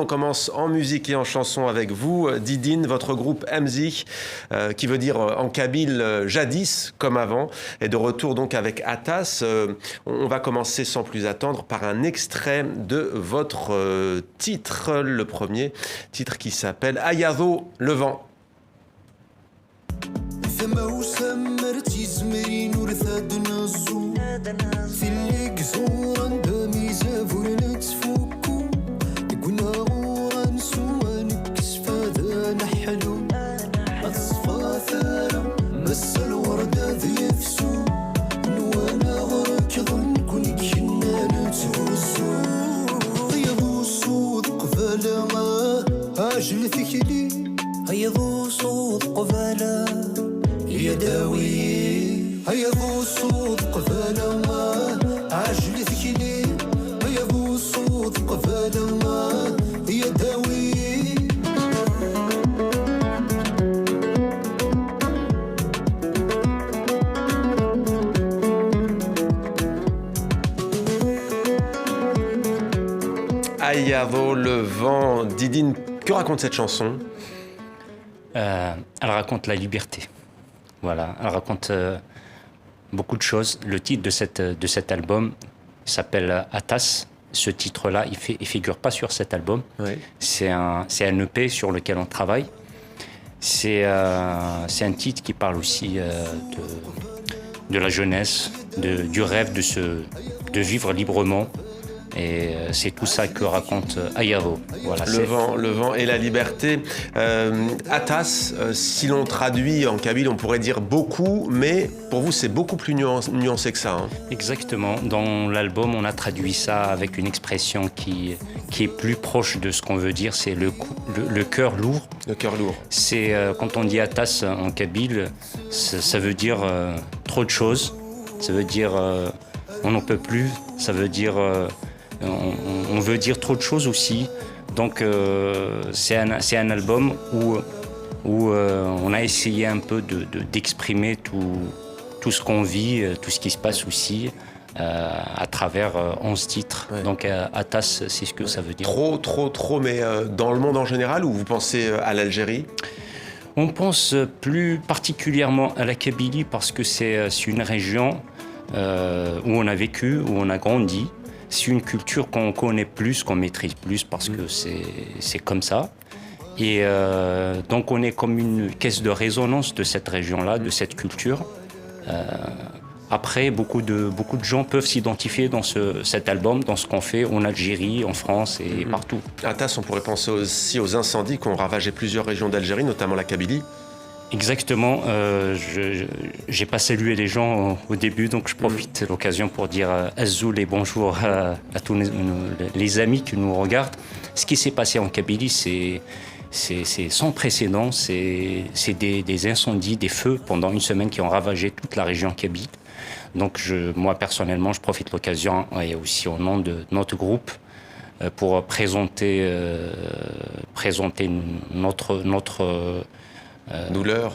On commence en musique et en chanson avec vous, Didine, votre groupe Emzi, qui veut dire en kabyle jadis, comme avant, est de retour donc avec Atas. On va commencer sans plus attendre par un extrait de votre titre, le premier titre qui s'appelle Ayado, le vent. هيا صوت قبالة يداوي هيا صوت قبالة ما عجل ثكلي هيا صوت قبالة ما يداوي Ayado, le vent. Didine, que raconte cette chanson ? Elle raconte la liberté. Voilà, elle raconte beaucoup de choses. Le titre de cet album s'appelle Atas. Ce titre-là, il figure pas sur cet album. Oui. C'est un EP sur lequel on travaille. C'est un titre qui parle aussi de la jeunesse, du rêve de vivre librement. Et c'est tout ça que raconte Ayado. Voilà, le vent et la liberté. Atas, si l'on traduit en kabyle, on pourrait dire beaucoup, mais pour vous, c'est beaucoup plus nuancé que ça. Hein. Exactement. Dans l'album, on a traduit ça avec une expression qui est plus proche de ce qu'on veut dire, c'est le cœur lourd. Le cœur lourd. C'est, quand on dit Atas en kabyle, ça veut dire trop de choses. Ça veut dire on n'en peut plus. Ça veut dire... on veut dire trop de choses aussi. Donc c'est un album où on a essayé un peu d'exprimer tout ce qu'on vit, tout ce qui se passe aussi à travers 11 titres. Ouais. Donc Atas, c'est ce que ça veut dire. Trop, mais dans le monde en général, ou vous pensez à l'Algérie ? On pense plus particulièrement à la Kabylie parce que c'est une région où on a vécu, où on a grandi. C'est une culture qu'on connaît plus, qu'on maîtrise plus parce que c'est comme ça. Et donc on est comme une caisse de résonance de cette région-là, de cette culture. Après, beaucoup de gens peuvent s'identifier dans cet album, dans ce qu'on fait en Algérie, en France et partout. Atas, on pourrait penser aussi aux incendies qui ont ravagé plusieurs régions d'Algérie, notamment la Kabylie. Exactement. J'ai pas salué les gens au début, donc je profite de l'occasion pour dire Azzoul et bonjour à tous les amis qui nous regardent. Ce qui s'est passé en Kabylie, c'est sans précédent. C'est des incendies, des feux pendant une semaine qui ont ravagé toute la région kabyle. Donc moi personnellement, je profite de l'occasion et aussi au nom de notre groupe pour présenter notre douleur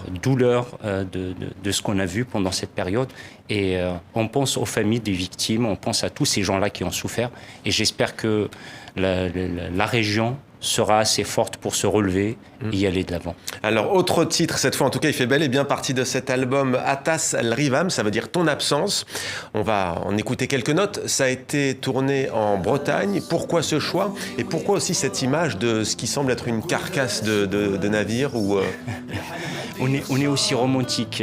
de ce qu'on a vu pendant cette période. Et on pense aux familles des victimes, on pense à tous ces gens-là qui ont souffert. Et j'espère que la région sera assez forte pour se relever et y aller de l'avant. Alors, autre titre, cette fois en tout cas, il fait bel et bien partie de cet album Atas al-Rivam, ça veut dire ton absence. On va en écouter quelques notes. Ça a été tourné en Bretagne. Pourquoi ce choix ? Et pourquoi aussi cette image de ce qui semble être une carcasse de navire ou on est aussi romantique.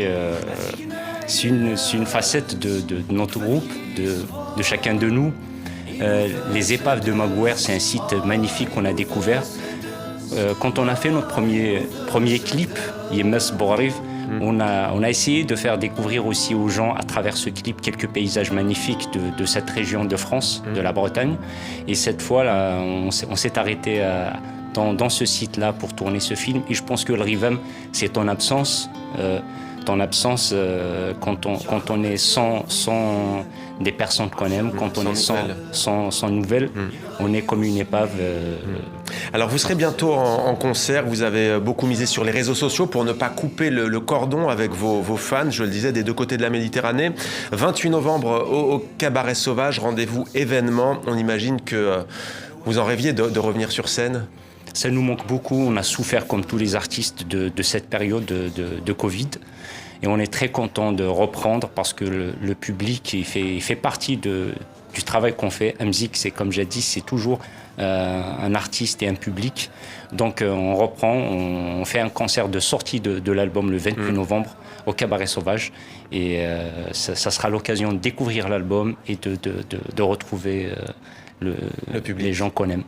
C'est une facette de notre groupe, de chacun de nous. Les épaves de Magouer, c'est un site magnifique qu'on a découvert. Quand on a fait notre premier clip, Yemes Borariv, on a essayé de faire découvrir aussi aux gens à travers ce clip quelques paysages magnifiques de cette région de France, de la Bretagne. Et cette fois, là, on s'est arrêté dans ce site-là pour tourner ce film. Et je pense que le Rivam, c'est ton absence. Quand on est sans des personnes qu'on aime, quand on est sans nouvelles, on est comme une épave. Alors vous serez bientôt en concert, vous avez beaucoup misé sur les réseaux sociaux pour ne pas couper le cordon avec vos fans, je le disais, des deux côtés de la Méditerranée. 28 novembre au Cabaret Sauvage, rendez-vous événement. On imagine que Vous en rêviez de revenir sur scène? Ça nous manque beaucoup. On a souffert, comme tous les artistes, de cette période de Covid. Et on est très content de reprendre parce que le public il fait partie du travail qu'on fait. MZIK, c'est comme j'ai dit, c'est toujours un artiste et un public. Donc on reprend, on fait un concert de sortie de l'album le 28 novembre au Cabaret Sauvage. Et ça sera l'occasion de découvrir l'album et de retrouver les gens qu'on aime.